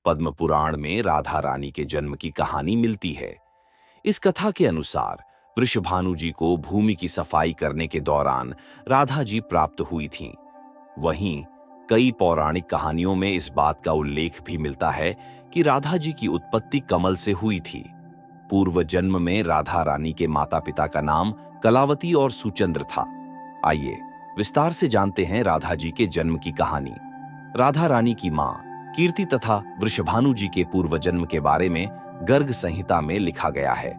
पद्म पुराण में राधा रानी के जन्म की कहानी मिलती है। इस कथा के अनुसार वृषभानु जी को भूमि की सफाई करने के दौरान राधा जी प्राप्त हुई थीं। वहीं कई पौराणिक कहानियों में इस बात का उल्लेख भी मिलता है कि राधा जी की उत्पत्ति कमल से हुई थी। पूर्व जन्म में राधा रानी के माता पिता का नाम कलावती और सुचंद्र था। आइए विस्तार से जानते हैं राधा जी के जन्म की कहानी। राधा रानी की मां कीर्ति तथा वृषभानु जी के पूर्व जन्म के बारे में गर्ग संहिता में लिखा गया है।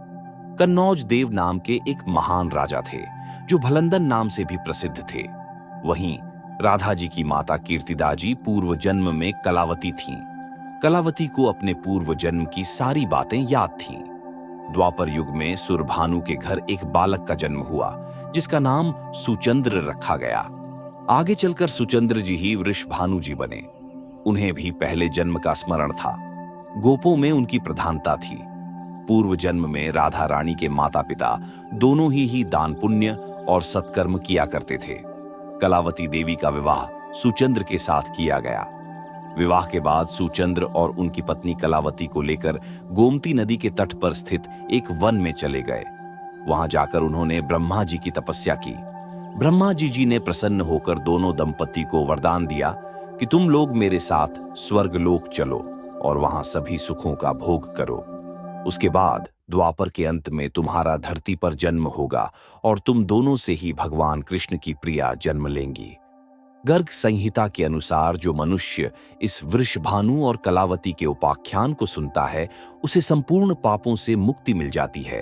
कन्नौज देव नाम के एक महान राजा थे जो भलंदन नाम से भी प्रसिद्ध थे। वहीं राधा जी की माता कीर्तिदा जी पूर्व जन्म में कलावती थीं। कलावती को अपने पूर्व जन्म की सारी बातें याद थीं। द्वापर युग में सुरभानु के घर एक बालक का जन्म हुआ जिसका नाम सुचंद्र रखा गया। आगे चलकर सुचंद्र जी ही वृषभानु जी बने। उन्हें भी पहले जन्म का स्मरण था। गोपों में उनकी प्रधानता थी। पूर्व जन्म में राधा रानी के माता पिता दोनों ही दान पुण्य और सत्कर्म किया करते थे। कलावती देवी का विवाह सुचंद्र के साथ किया गया। विवाह के बाद सुचंद्र और उनकी पत्नी कलावती को लेकर गोमती नदी के तट पर स्थित एक वन में चले गए। वहां जाकर उन्होंने ब्रह्मा जी की तपस्या की। ब्रह्मा जी ने प्रसन्न होकर दोनों दंपति को वरदान दिया कि तुम लोग मेरे साथ स्वर्गलोक चलो और वहां सभी सुखों का भोग करो। उसके बाद द्वापर के अंत में तुम्हारा धरती पर जन्म होगा और तुम दोनों से ही भगवान कृष्ण की प्रिया जन्म लेंगी। गर्ग संहिता के अनुसार जो मनुष्य इस वृषभानु और कलावती के उपाख्यान को सुनता है उसे संपूर्ण पापों से मुक्ति मिल जाती है।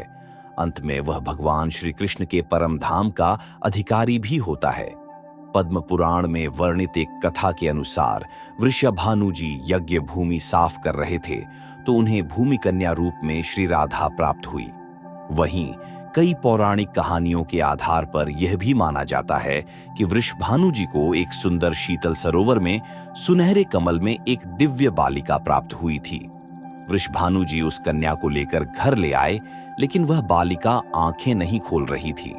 अंत में वह भगवान श्री कृष्ण के परम धाम का अधिकारी भी होता है। पद्म पुराण में वर्णित एक कथा के अनुसार वृषभानु जी यज्ञ भूमि साफ कर रहे थे तो उन्हें भूमि कन्या रूप में श्री राधा प्राप्त हुई। वहीं कई पौराणिक कहानियों के आधार पर यह भी माना जाता है कि वृषभानु जी को एक सुंदर शीतल सरोवर में सुनहरे कमल में एक दिव्य बालिका प्राप्त हुई थी। वृषभानु जी उस कन्या को लेकर घर ले आए, लेकिन वह बालिका आंखें नहीं खोल रही थी।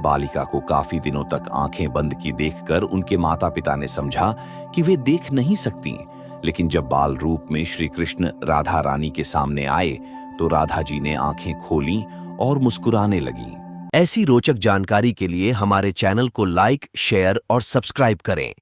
बालिका को काफी दिनों तक आंखें बंद की देखकर उनके माता पिता ने समझा कि वे देख नहीं सकती, लेकिन जब बाल रूप में श्री कृष्ण राधा रानी के सामने आए तो राधा जी ने आंखें खोलीं और मुस्कुराने लगीं। ऐसी रोचक जानकारी के लिए हमारे चैनल को लाइक, शेयर और सब्सक्राइब करें।